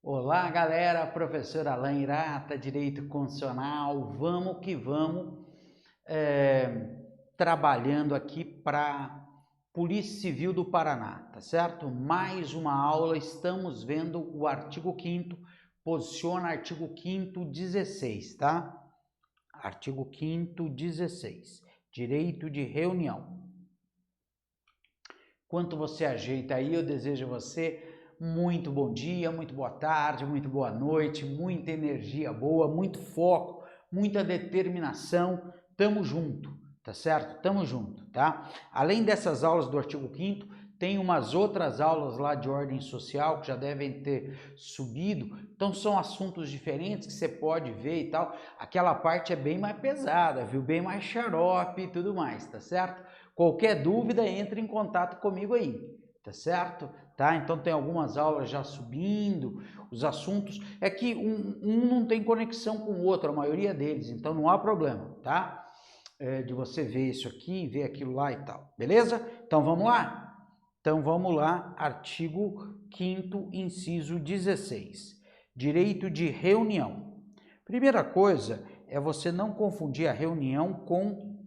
Olá, galera, professor Alain Irata, Direito Constitucional, vamos que vamos, trabalhando aqui para Polícia Civil do Paraná, tá certo? Mais uma aula, estamos vendo o artigo 5º, posiciona artigo 5º 16, tá? Artigo 5º 16, direito de reunião. Enquanto você ajeita aí, eu desejo a você muito bom dia, muito boa tarde, muito boa noite, muita energia boa, muito foco, muita determinação. Tamo junto, tá certo? Tamo junto, tá? Além dessas aulas do artigo 5º, tem umas outras aulas lá de ordem social que já devem ter subido. Então são assuntos diferentes que você pode ver e tal. Aquela parte é bem mais pesada, viu? Bem mais xarope e tudo mais, tá certo? Qualquer dúvida, entre em contato comigo aí, tá certo? Tá? Então tem algumas aulas já subindo, os assuntos, é que um não tem conexão com o outro, a maioria deles, então não há problema, tá? De você ver isso aqui, ver aquilo lá e tal, beleza? Então vamos lá? Então vamos lá, artigo 5º, inciso 16, direito de reunião. Primeira coisa é você não confundir a reunião com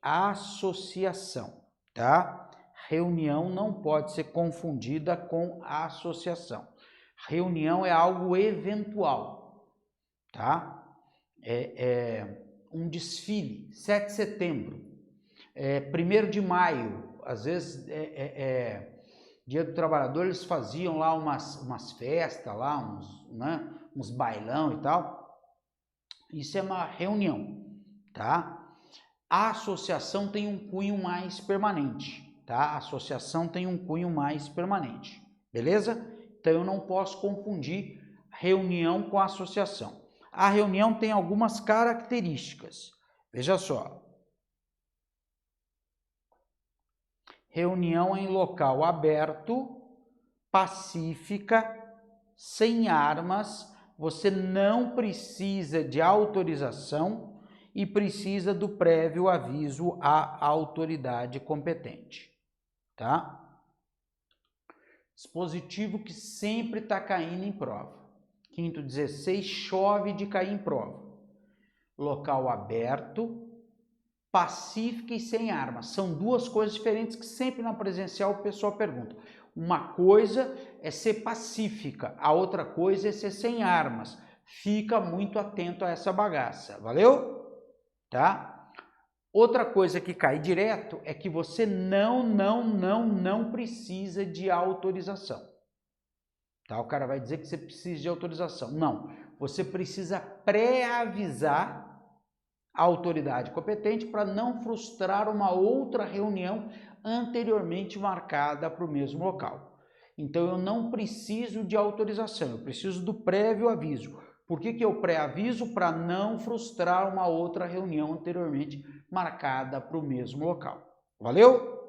associação, tá? Reunião não pode ser confundida com associação. Reunião é algo eventual, tá? Um desfile, 7 de setembro, 1º de maio, às vezes Dia do Trabalhador, eles faziam lá umas festas, lá uns bailão e tal. Isso é uma reunião, tá? A associação tem um cunho mais permanente, tá? A associação tem um cunho mais permanente, beleza? Então eu não posso confundir reunião com associação. A reunião tem algumas características. Veja só. Reunião em local aberto, pacífica, sem armas, você não precisa de autorização e precisa do prévio aviso à autoridade competente, tá? Dispositivo que sempre está caindo em prova. 5º 16, chove de cair em prova. Local aberto, pacífica e sem armas. São duas coisas diferentes que sempre na presencial o pessoal pergunta. Uma coisa é ser pacífica, a outra coisa é ser sem armas. Fica muito atento a essa bagaça, valeu? Tá? Outra coisa que cai direto é que você não precisa de autorização. Tá? O cara vai dizer que você precisa de autorização. Não, você precisa pré-avisar a autoridade competente para não frustrar uma outra reunião anteriormente marcada para o mesmo local. Então eu não preciso de autorização, eu preciso do prévio aviso. Por que eu pré-aviso? Para não frustrar uma outra reunião anteriormente marcada para o mesmo local. Valeu?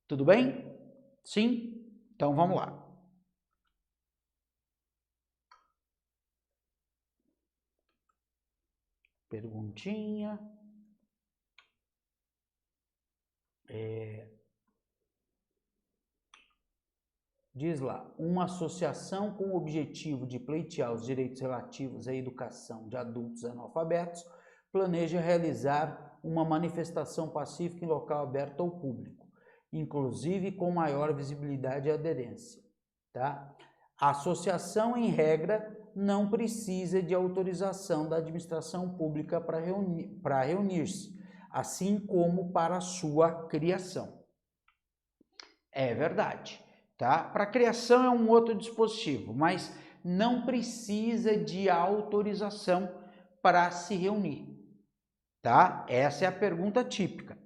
Tudo bem? Sim? Então vamos lá. Perguntinha. Diz lá, uma associação com o objetivo de pleitear os direitos relativos à educação de adultos analfabetos planeja realizar uma manifestação pacífica em local aberto ao público, inclusive com maior visibilidade e aderência. Tá? A associação, em regra, não precisa de autorização da administração pública para reunir-se, assim como para sua criação. É verdade. Tá? Para criação é um outro dispositivo, mas não precisa de autorização para se reunir. Tá? Essa é a pergunta típica.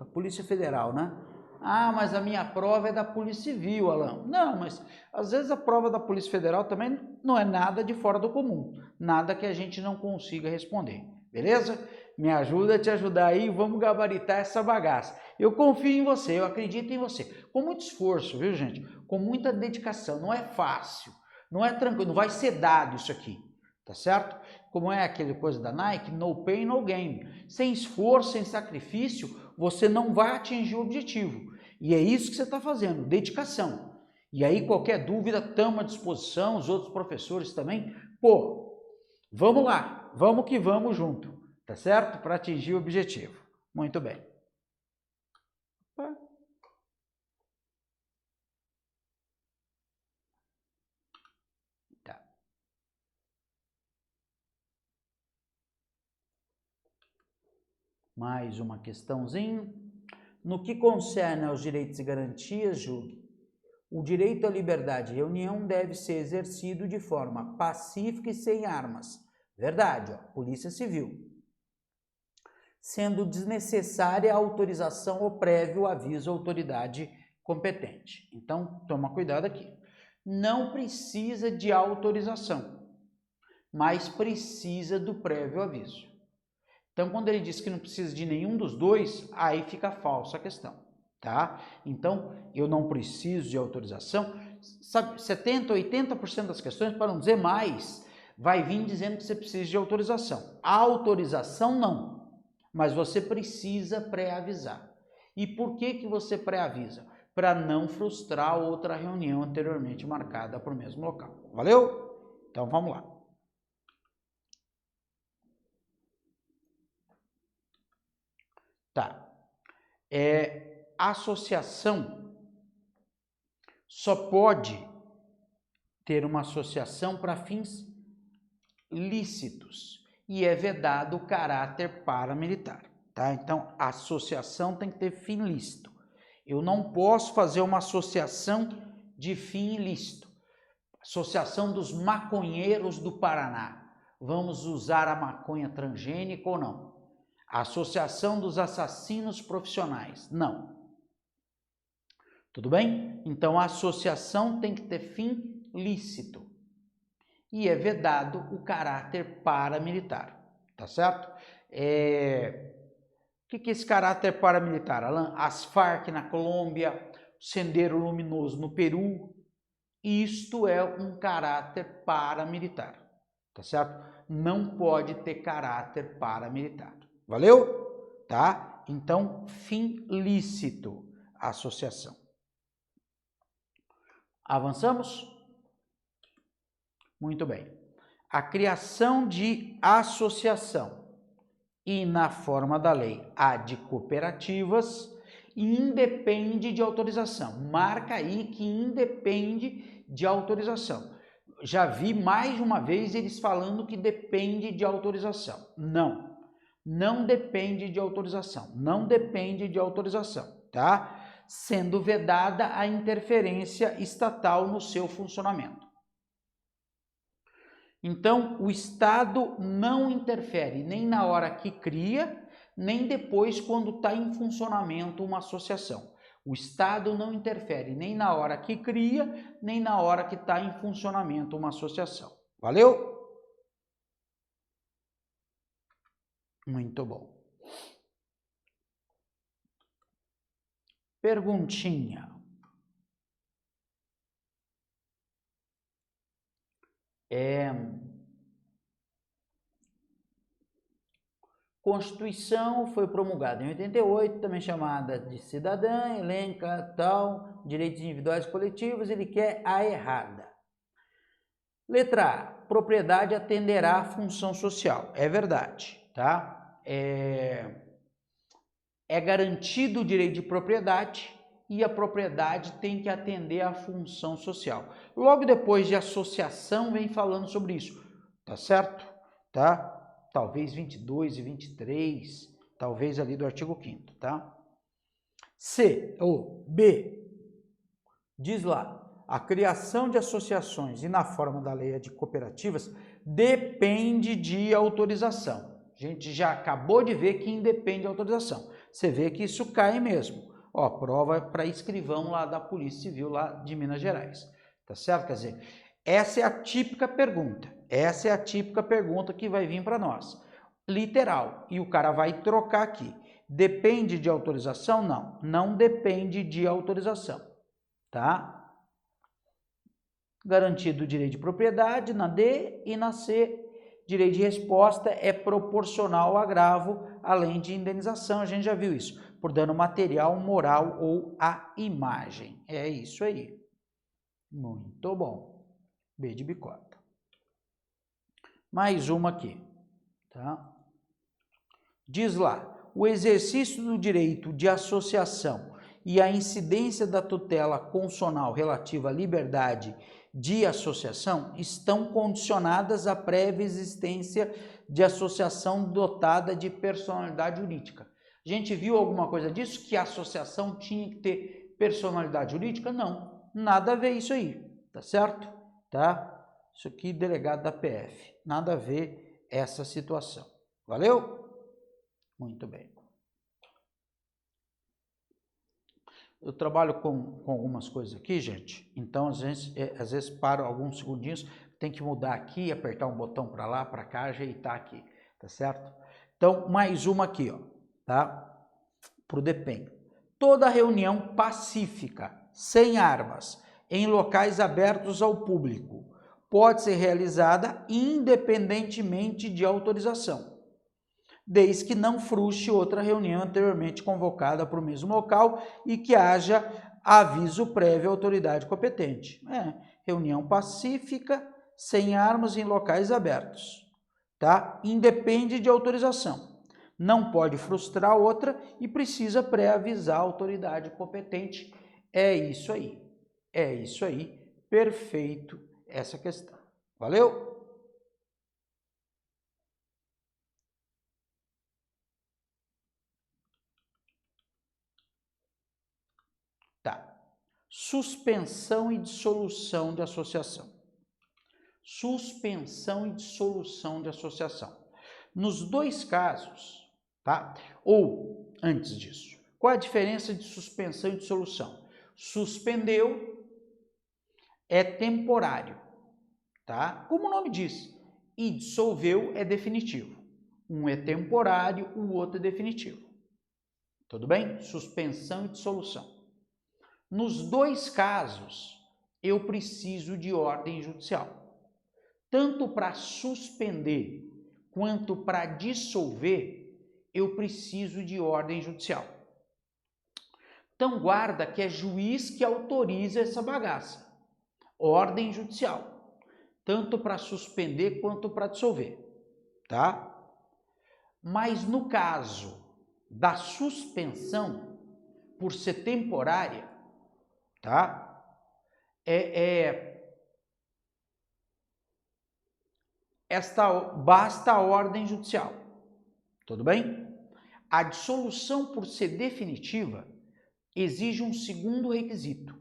Polícia Federal, né? Ah, mas a minha prova é da Polícia Civil, Alan. Não, mas às vezes a prova da Polícia Federal também não é nada de fora do comum. Nada que a gente não consiga responder. Beleza? Me ajuda a te ajudar aí, vamos gabaritar essa bagaça. Eu confio em você, eu acredito em você. Com muito esforço, viu, gente? Com muita dedicação. Não é fácil, não é tranquilo, não vai ser dado isso aqui, tá certo? Como é aquele coisa da Nike, no pain, no gain. Sem esforço, sem sacrifício, você não vai atingir o objetivo. E é isso que você está fazendo, dedicação. E aí, qualquer dúvida, estamos à disposição, os outros professores também. Pô, vamos lá, vamos que vamos junto, tá certo? Para atingir o objetivo. Muito bem. Tá. Mais uma questãozinha. No que concerne aos direitos e garantias, julgue, o direito à liberdade de reunião deve ser exercido de forma pacífica e sem armas. Verdade, ó, Polícia Civil. Sendo desnecessária a autorização ou prévio aviso à autoridade competente. Então, toma cuidado aqui. Não precisa de autorização, mas precisa do prévio aviso. Então, quando ele diz que não precisa de nenhum dos dois, aí fica falsa a questão, tá? Então, eu não preciso de autorização. Sabe, 70%, 80% das questões, para não dizer mais, vai vir dizendo que você precisa de autorização. A autorização não, mas você precisa pré-avisar. E por que você pré-avisa? Para não frustrar outra reunião anteriormente marcada para o mesmo local. Valeu? Então, vamos lá. Tá. Associação só pode ter uma associação para fins lícitos e é vedado o caráter paramilitar, tá? Então, a associação tem que ter fim lícito. Eu não posso fazer uma associação de fim ilícito. Associação dos maconheiros do Paraná. Vamos usar a maconha transgênica ou não? Associação dos assassinos profissionais. Não. Tudo bem? Então, a associação tem que ter fim lícito. E é vedado o caráter paramilitar. Tá certo? O que é esse caráter paramilitar, Alan? As Farc na Colômbia, Sendero Luminoso no Peru. Isto é um caráter paramilitar. Tá certo? Não pode ter caráter paramilitar. Valeu? Tá? Então, fim lícito, associação. Avançamos? Muito bem. A criação de associação e, na forma da lei, a de cooperativas, independe de autorização. Marca aí que independe de autorização. Já vi mais de uma vez eles falando que depende de autorização. Não. Não depende de autorização, não depende de autorização, tá? Sendo vedada a interferência estatal no seu funcionamento. Então, o Estado não interfere nem na hora que cria, nem depois quando está em funcionamento uma associação. O Estado não interfere nem na hora que cria, nem na hora que está em funcionamento uma associação. Valeu? Muito bom. Perguntinha. Constituição foi promulgada em 88, também chamada de cidadã, elenca, tal, direitos individuais e coletivos, ele quer a errada. Letra A, propriedade atenderá à função social. É verdade, tá? É garantido o direito de propriedade e a propriedade tem que atender à função social. Logo depois de associação vem falando sobre isso, tá certo? Tá? Talvez 22 e 23, talvez ali do artigo 5º, tá? C ou B, diz lá, a criação de associações e na forma da lei de cooperativas depende de autorização. A gente já acabou de ver que independe de autorização. Você vê que isso cai mesmo. Ó, prova para escrivão lá da Polícia Civil lá de Minas Gerais. Tá certo? Quer dizer, essa é a típica pergunta. Essa é a típica pergunta que vai vir para nós. Literal. E o cara vai trocar aqui. Depende de autorização? Não. Não depende de autorização. Tá? Garantido o direito de propriedade na D e na C. Direito de resposta é proporcional ao agravo, além de indenização. A gente já viu isso. Por dano material, moral ou à imagem. É isso aí. Muito bom. B de bicota. Mais uma aqui, tá? Diz lá, o exercício do direito de associação e a incidência da tutela constitucional relativa à liberdade de associação estão condicionadas à prévia existência de associação dotada de personalidade jurídica. A gente viu alguma coisa disso? Que a associação tinha que ter personalidade jurídica? Não, nada a ver isso aí, tá certo? Tá? Isso aqui, delegado da PF, nada a ver essa situação. Valeu? Muito bem. Eu trabalho com algumas coisas aqui, gente, então às vezes paro alguns segundinhos, tem que mudar aqui, apertar um botão para lá, para cá, ajeitar aqui, tá certo? Então, mais uma aqui, ó, tá? Pro DEPEN. Toda reunião pacífica, sem armas, em locais abertos ao público, pode ser realizada independentemente de autorização, desde que não frustre outra reunião anteriormente convocada para o mesmo local e que haja aviso prévio à autoridade competente. Reunião pacífica, sem armas, em locais abertos, tá? Independe de autorização. Não pode frustrar outra e precisa pré-avisar a autoridade competente. É isso aí. É isso aí. Perfeito essa questão. Valeu? Tá. Suspensão e dissolução de associação. Suspensão e dissolução de associação. Nos dois casos, tá? Ou, antes disso, qual a diferença de suspensão e dissolução? Suspendeu é temporário, tá? Como o nome diz. E dissolveu é definitivo. Um é temporário, o outro é definitivo. Tudo bem? Suspensão e dissolução. Nos dois casos, eu preciso de ordem judicial. Tanto para suspender quanto para dissolver, eu preciso de ordem judicial. Então, guarda que é juiz que autoriza essa bagaça. Ordem judicial. Tanto para suspender quanto para dissolver. Tá? Mas no caso da suspensão, por ser temporária, tá? Basta a ordem judicial. Tudo bem? A dissolução, por ser definitiva, exige um segundo requisito.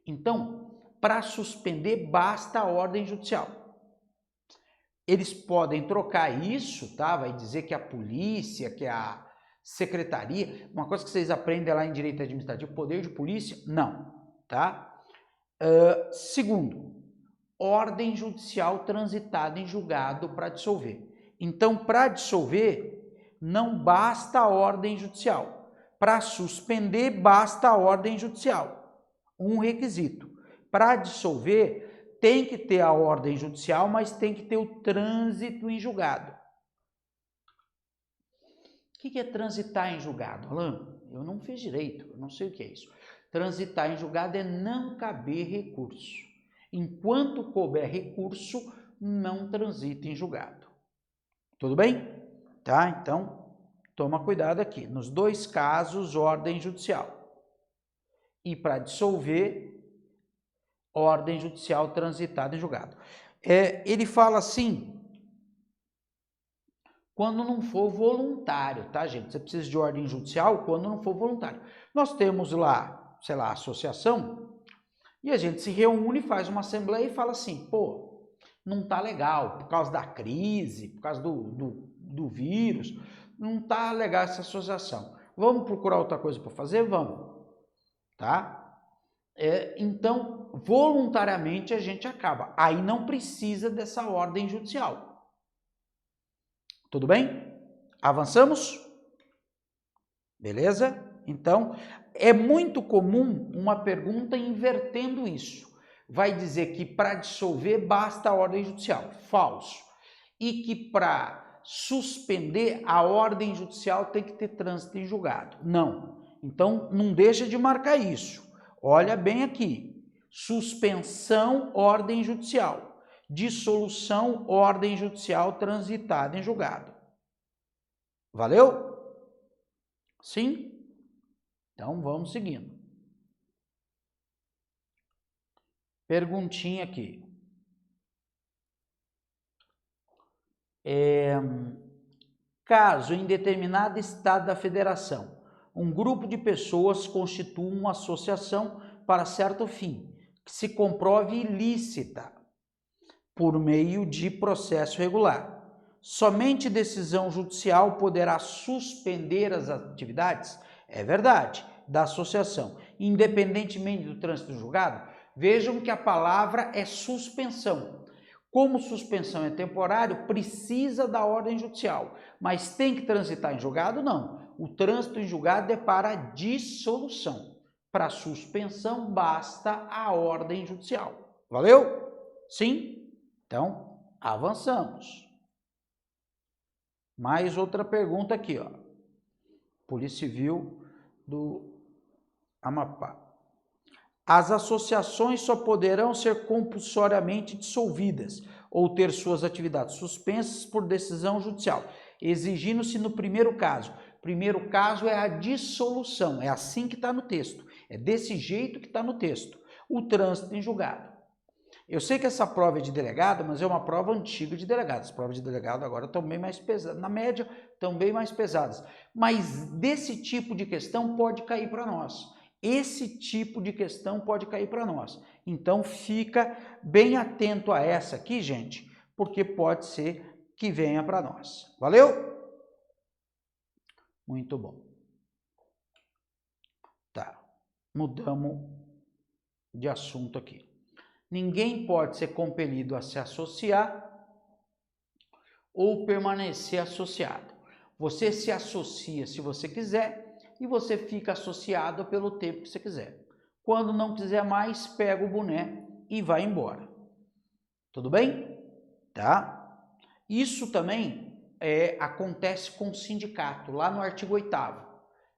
Então, para suspender, basta a ordem judicial. Eles podem trocar isso, tá? Vai dizer que a polícia, que a secretaria, uma coisa que vocês aprendem lá em direito administrativo, poder de polícia, não, tá? Segundo, ordem judicial transitada em julgado para dissolver. Então, para dissolver, não basta a ordem judicial. Para suspender, basta a ordem judicial. Um requisito. Para dissolver, tem que ter a ordem judicial, mas tem que ter o trânsito em julgado. O que é transitar em julgado, Alan? Eu não fiz direito, eu não sei o que é isso. Transitar em julgado é não caber recurso. Enquanto couber recurso, não transita em julgado. Tudo bem? Tá? Então, toma cuidado aqui. Nos dois casos, ordem judicial. E para dissolver, ordem judicial transitada em julgado. Ele fala assim, quando não for voluntário, tá, gente? Você precisa de ordem judicial quando não for voluntário. Nós temos lá, sei lá, associação, e a gente se reúne, faz uma assembleia e fala assim, pô, não tá legal, por causa da crise, por causa do vírus, não tá legal essa associação. Vamos procurar outra coisa para fazer? Vamos, tá? Então, voluntariamente a gente acaba. Aí não precisa dessa ordem judicial. Tudo bem? Avançamos? Beleza? Então, é muito comum uma pergunta invertendo isso. Vai dizer que para dissolver basta a ordem judicial. Falso. E que para suspender a ordem judicial tem que ter trânsito em julgado. Não. Então, não deixa de marcar isso. Olha bem aqui. Suspensão, ordem judicial. Dissolução, ordem judicial transitada em julgado. Valeu? Sim? Então, vamos seguindo. Perguntinha aqui. Caso em determinado estado da federação, um grupo de pessoas constitua uma associação para certo fim, que se comprove ilícita por meio de processo regular. Somente decisão judicial poderá suspender as atividades, é verdade, da associação, independentemente do trânsito do julgado. Vejam que a palavra é suspensão. Como suspensão é temporário, precisa da ordem judicial, mas tem que transitar em julgado? Não. O trânsito em julgado é para dissolução. Para suspensão, basta a ordem judicial. Valeu? Sim? Então, avançamos. Mais outra pergunta aqui, ó. Polícia Civil do Amapá. As associações só poderão ser compulsoriamente dissolvidas ou ter suas atividades suspensas por decisão judicial, exigindo-se no primeiro caso. Primeiro caso é a dissolução, é assim que está no texto, é desse jeito que está no texto, o trânsito em julgado. Eu sei que essa prova é de delegado, mas é uma prova antiga de delegado. As provas de delegado agora estão bem mais pesadas, na média estão bem mais pesadas, mas desse tipo de questão pode cair para nós. Esse tipo de questão pode cair para nós. Então, fica bem atento a essa aqui, gente, porque pode ser que venha para nós. Valeu? Muito bom. Tá, mudamos de assunto aqui. Ninguém pode ser compelido a se associar ou permanecer associado. Você se associa se você quiser, e você fica associado pelo tempo que você quiser. Quando não quiser mais, pega o boné e vai embora. Tudo bem? Tá? Isso também acontece com o sindicato, lá no artigo 8º.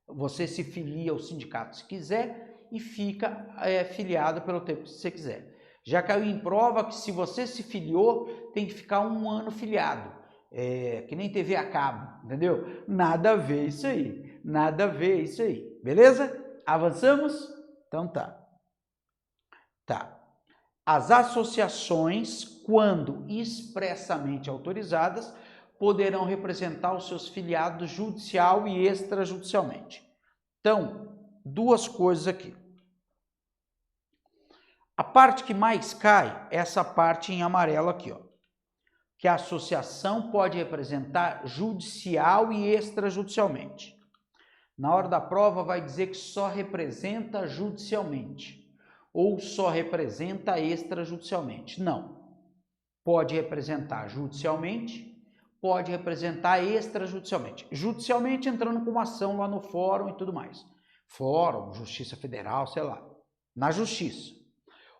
Você se filia ao sindicato se quiser e fica filiado pelo tempo que você quiser. Já caiu em prova que se você se filiou, tem que ficar 1 ano filiado. Que nem TV a cabo, entendeu? Nada a ver isso aí. Nada a ver isso aí. Beleza? Avançamos? Então tá. Tá. As associações, quando expressamente autorizadas, poderão representar os seus filiados judicial e extrajudicialmente. Então, 2 coisas aqui. A parte que mais cai é essa parte em amarelo aqui, ó. Que a associação pode representar judicial e extrajudicialmente. Na hora da prova vai dizer que só representa judicialmente ou só representa extrajudicialmente. Não. Pode representar judicialmente, pode representar extrajudicialmente. Judicialmente entrando com uma ação lá no fórum e tudo mais. Fórum, Justiça Federal, sei lá. Na Justiça.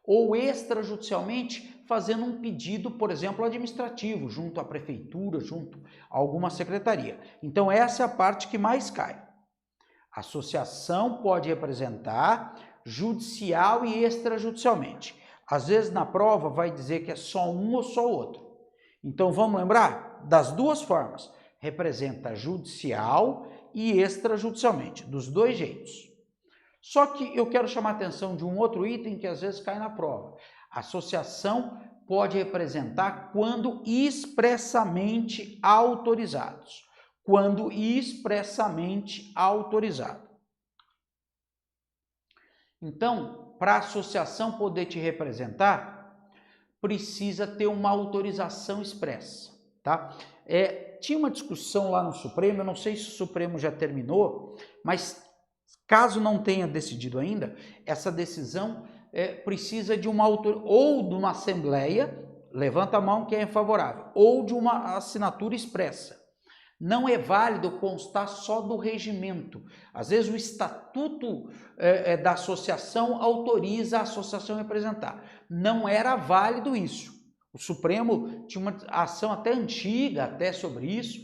Ou extrajudicialmente fazendo um pedido, por exemplo, administrativo, junto à prefeitura, junto a alguma secretaria. Então essa é a parte que mais cai. A associação pode representar judicial e extrajudicialmente. Às vezes na prova vai dizer que é só um ou só outro. Então vamos lembrar das 2 formas. Representa judicial e extrajudicialmente, dos 2 jeitos. Só que eu quero chamar a atenção de um outro item que às vezes cai na prova. A associação pode representar quando expressamente autorizados. Quando expressamente autorizado. Então, para a associação poder te representar, precisa ter uma autorização expressa, tá? Tinha uma discussão lá no Supremo, eu não sei se o Supremo já terminou, mas caso não tenha decidido ainda, essa decisão precisa de uma ou de uma assembleia, levanta a mão quem é favorável, ou de uma assinatura expressa. Não é válido constar só do regimento. Às vezes o estatuto da associação autoriza a associação a representar. Não era válido isso. O Supremo tinha uma ação até antiga até sobre isso.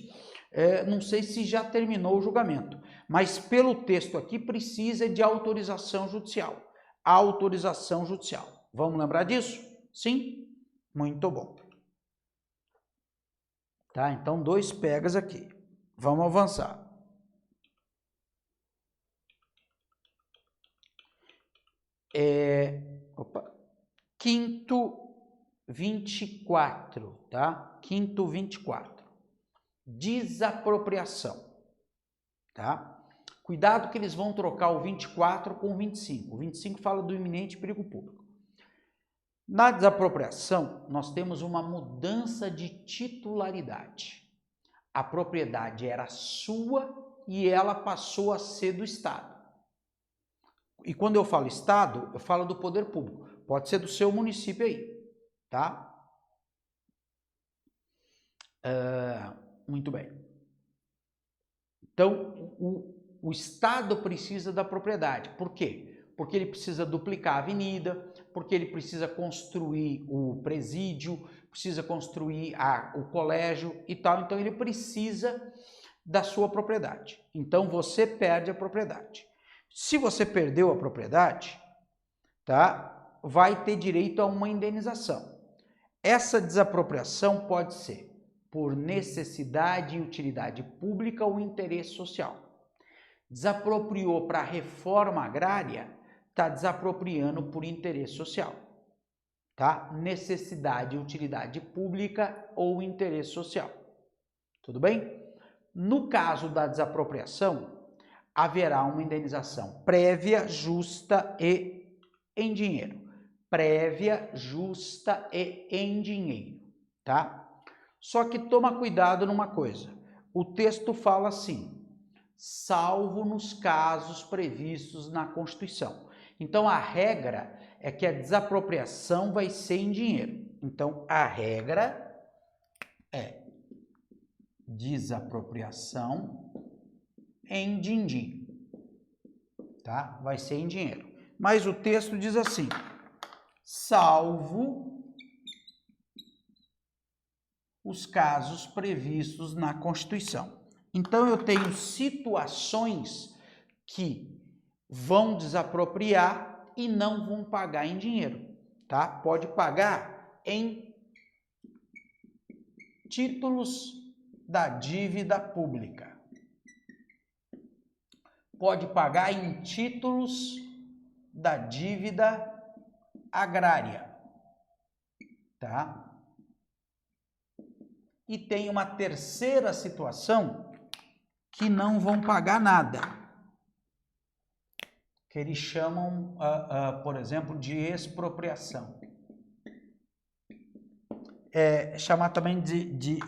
Não sei se já terminou o julgamento. Mas pelo texto aqui precisa de autorização judicial. Autorização judicial. Vamos lembrar disso? Sim? Muito bom. Tá? Então, 2 pegas aqui. Vamos avançar. Quinto 24, tá? Quinto 24. Desapropriação, tá? Cuidado que eles vão trocar o 24 com o 25. O 25 fala do iminente perigo público. Na desapropriação, nós temos uma mudança de titularidade. A propriedade era sua e ela passou a ser do Estado. E quando eu falo Estado, eu falo do poder público. Pode ser do seu município aí, tá? Muito bem. Então, o Estado precisa da propriedade. Por quê? Porque ele precisa duplicar a avenida, porque ele precisa construir o presídio, precisa construir o colégio e tal. Então, ele precisa da sua propriedade. Então, você perde a propriedade. Se você perdeu a propriedade, tá? Vai ter direito a uma indenização. Essa desapropriação pode ser por necessidade e utilidade pública ou interesse social. Desapropriou para reforma agrária, está desapropriando por interesse social. Tá? Necessidade e utilidade pública ou interesse social. Tudo bem? No caso da desapropriação, haverá uma indenização prévia, justa e em dinheiro. Prévia, justa e em dinheiro, tá? Só que toma cuidado numa coisa. O texto fala assim, salvo nos casos previstos na Constituição. Então, a regra é que a desapropriação vai ser em dinheiro. Então, a regra é desapropriação em din-din, tá? Vai ser em dinheiro. Mas o texto diz assim, salvo os casos previstos na Constituição. Então, eu tenho situações que vão desapropriar e não vão pagar em dinheiro, tá? Pode pagar em títulos da dívida pública. Pode pagar em títulos da dívida agrária, tá? E tem uma terceira situação que não vão pagar nada, que eles chamam, por exemplo, de expropriação. Chamar também de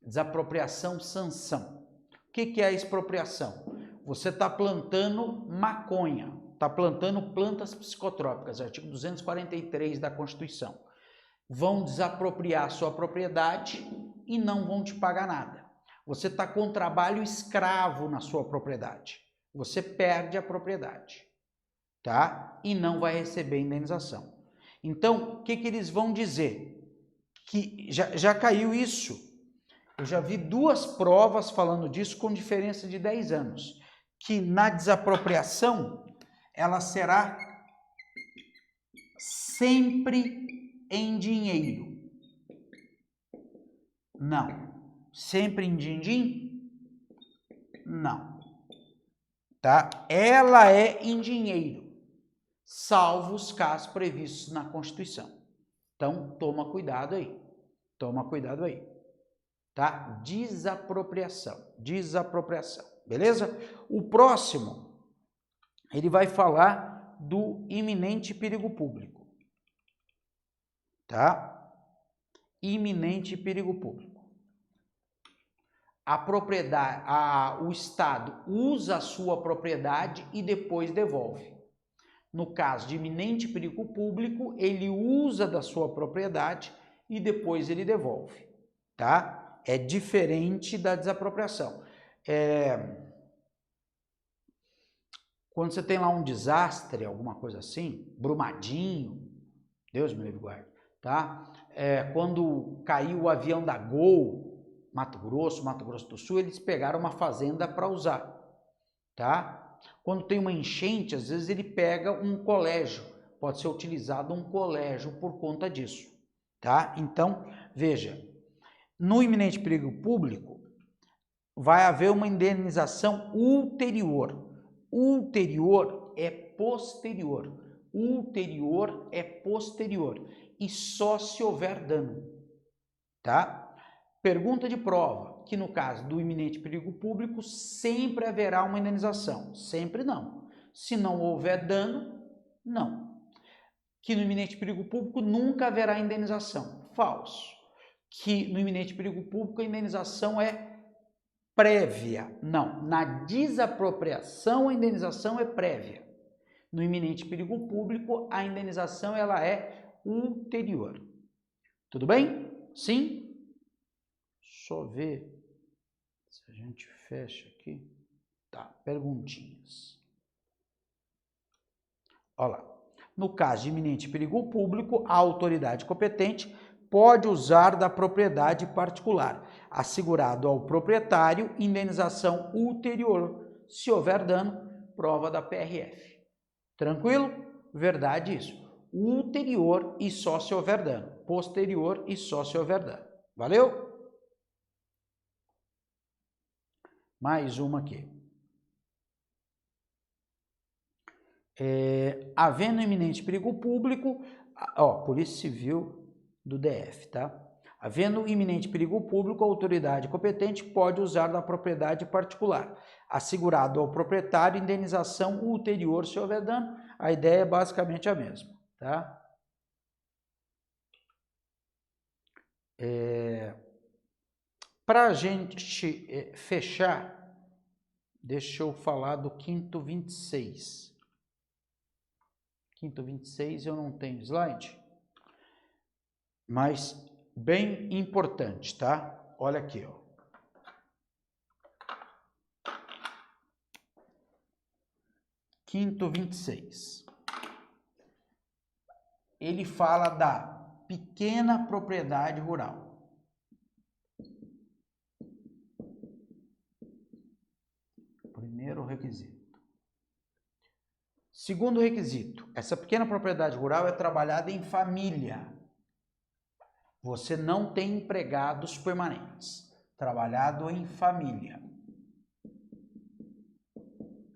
desapropriação sanção. O que é a expropriação? Você está plantando maconha, está plantando plantas psicotrópicas, artigo 243 da Constituição. Vão desapropriar sua propriedade e não vão te pagar nada. Você está com trabalho escravo na sua propriedade. Você perde a propriedade, tá? E não vai receber indenização. Então, o que eles vão dizer? Que já caiu isso. Eu já vi 2 provas falando disso com diferença de 10 anos. Que na desapropriação, ela será sempre em dinheiro. Não. Sempre em din-din? Não. Tá? Ela é em dinheiro, salvo os casos previstos na Constituição. Então, toma cuidado aí. Toma cuidado aí. Tá? Desapropriação. Desapropriação. Beleza? O próximo, ele vai falar do iminente perigo público. Tá? Iminente perigo público. A propriedade, o Estado usa a sua propriedade e depois devolve. No caso de iminente perigo público, ele usa da sua propriedade e depois ele devolve, tá? É diferente da desapropriação. Quando você tem lá um desastre, alguma coisa assim, Brumadinho, Deus me livre e guarde, tá? Quando caiu o avião da Gol, Mato Grosso do Sul, eles pegaram uma fazenda para usar, tá? Quando tem uma enchente, às vezes ele pega um colégio, pode ser utilizado um colégio por conta disso, tá? Então, veja, no iminente perigo público, vai haver uma indenização ulterior. Ulterior é posterior. Ulterior é posterior. E só se houver dano, tá? Pergunta de prova, que no caso do iminente perigo público, sempre haverá uma indenização. Sempre não. Se não houver dano, não. Que no iminente perigo público nunca haverá indenização. Falso. Que no iminente perigo público a indenização é prévia. Não. Na desapropriação a indenização é prévia. No iminente perigo público a indenização ela é ulterior. Tudo bem? Sim? Só ver se a gente fecha aqui. Tá, perguntinhas. Olha lá. No caso de iminente perigo público, a autoridade competente pode usar da propriedade particular, assegurado ao proprietário indenização ulterior. Se houver dano, prova da PRF. Tranquilo? Verdade isso. Ulterior e só se houver dano. Posterior e só se houver dano. Valeu? Mais uma aqui. Havendo iminente perigo público, Polícia Civil do DF, tá? Havendo iminente perigo público, a autoridade competente pode usar da propriedade particular, assegurado ao proprietário indenização ulterior se houver dano. A ideia é basicamente a mesma, tá? Para a gente fechar, deixa eu falar do quinto 26. Quinto 26 eu não tenho slide, mas bem importante, tá? Olha aqui, ó. Quinto 26. Ele fala da pequena propriedade rural. Primeiro requisito. Segundo requisito, essa pequena propriedade rural é trabalhada em família. Você não tem empregados permanentes. Trabalhado em família.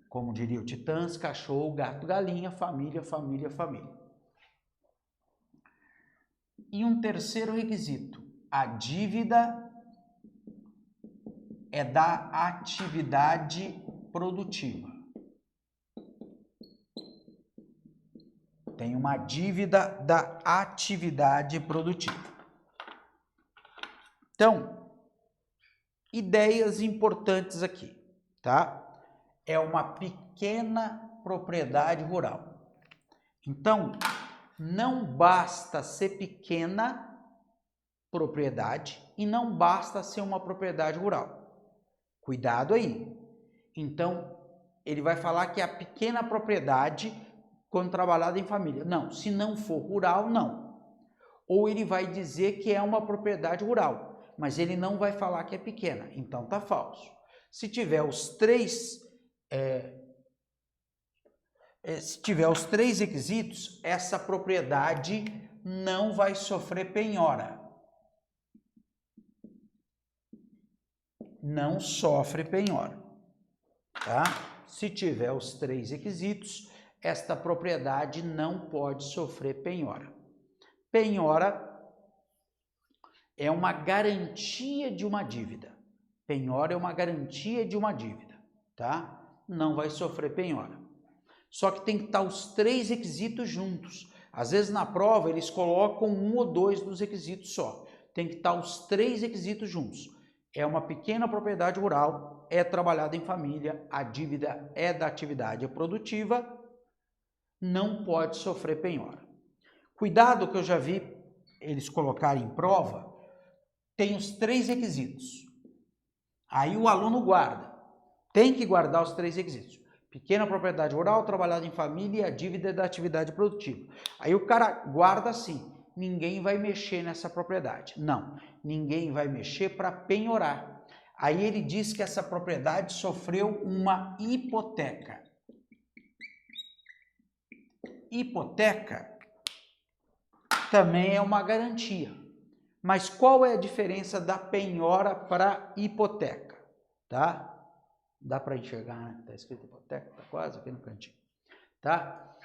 Como diria o Titãs, cachorro, gato, galinha, família, família, família. E um terceiro requisito, a dívida é da atividade produtiva. Tem uma dívida da atividade produtiva. Então, ideias importantes aqui, tá? É uma pequena propriedade rural. Então, não basta ser pequena propriedade e não basta ser uma propriedade rural. Cuidado aí. Então, ele vai falar que é a pequena propriedade quando trabalhada em família. Não, se não for rural, não. Ou ele vai dizer que é uma propriedade rural, mas ele não vai falar que é pequena. Então, tá falso. Se tiver os três requisitos, essa propriedade não vai sofrer penhora. Não sofre penhora, tá? Se tiver os três requisitos, esta propriedade não pode sofrer penhora. Penhora é uma garantia de uma dívida. Penhora é uma garantia de uma dívida, tá? Não vai sofrer penhora. Só que tem que estar os três requisitos juntos. Às vezes na prova eles colocam um ou dois dos requisitos só. Tem que estar os três requisitos juntos. É uma pequena propriedade rural, é trabalhada em família, a dívida é da atividade produtiva, não pode sofrer penhora. Cuidado que eu já vi eles colocarem em prova, tem os três requisitos. Aí o aluno guarda, tem que guardar os três requisitos. Pequena propriedade rural, trabalhada em família e a dívida é da atividade produtiva. Aí o cara guarda assim, ninguém vai mexer nessa propriedade. Não, ninguém vai mexer para penhorar. Aí ele diz que essa propriedade sofreu uma hipoteca. hipoteca também é uma garantia. Mas qual é a diferença da penhora para hipoteca? Tá? Dá para enxergar, né? Tá escrito hipoteca, tá quase aqui no cantinho. Tá?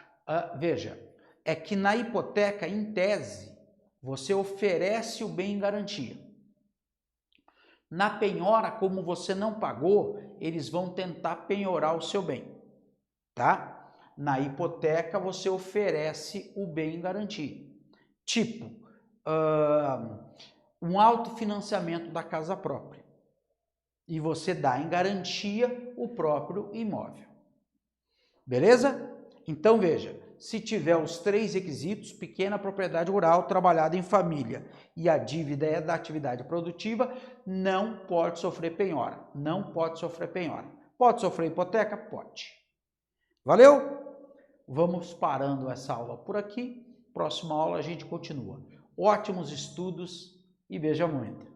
Veja, é que na hipoteca, em tese, você oferece o bem em garantia. Na penhora, como você não pagou, eles vão tentar penhorar o seu bem, tá? Na hipoteca, você oferece o bem em garantia. Tipo, um autofinanciamento da casa própria. E você dá em garantia o próprio imóvel. Beleza? Então, veja, se tiver os 3 requisitos, pequena propriedade rural, trabalhada em família e a dívida é da atividade produtiva, não pode sofrer penhora. Não pode sofrer penhora. Pode sofrer hipoteca? Pode. Valeu? Vamos parando essa aula por aqui. Próxima aula a gente continua. Ótimos estudos e beija muito.